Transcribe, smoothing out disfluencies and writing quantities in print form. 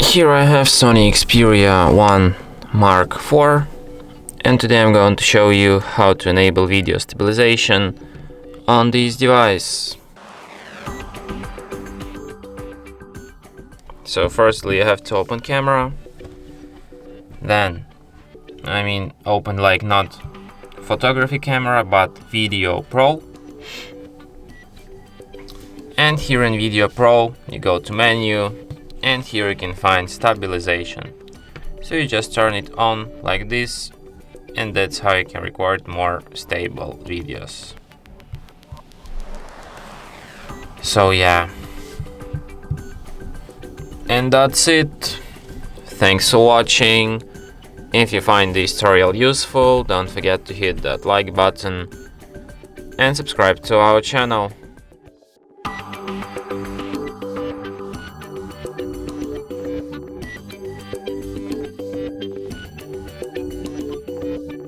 Here I have SONY Xperia 1 Mark IV, and today I'm going to show you how to enable video stabilization on this device. So firstly you have to open camera, then open like not photography camera but Video Pro, and here in Video Pro you go to menu, and here you can find stabilization. So you just turn it on like this, and that's how you can record more stable videos. So yeah, and that's it. Thanks for watching. If you find this tutorial useful, don't forget to hit that like button and subscribe to our channel.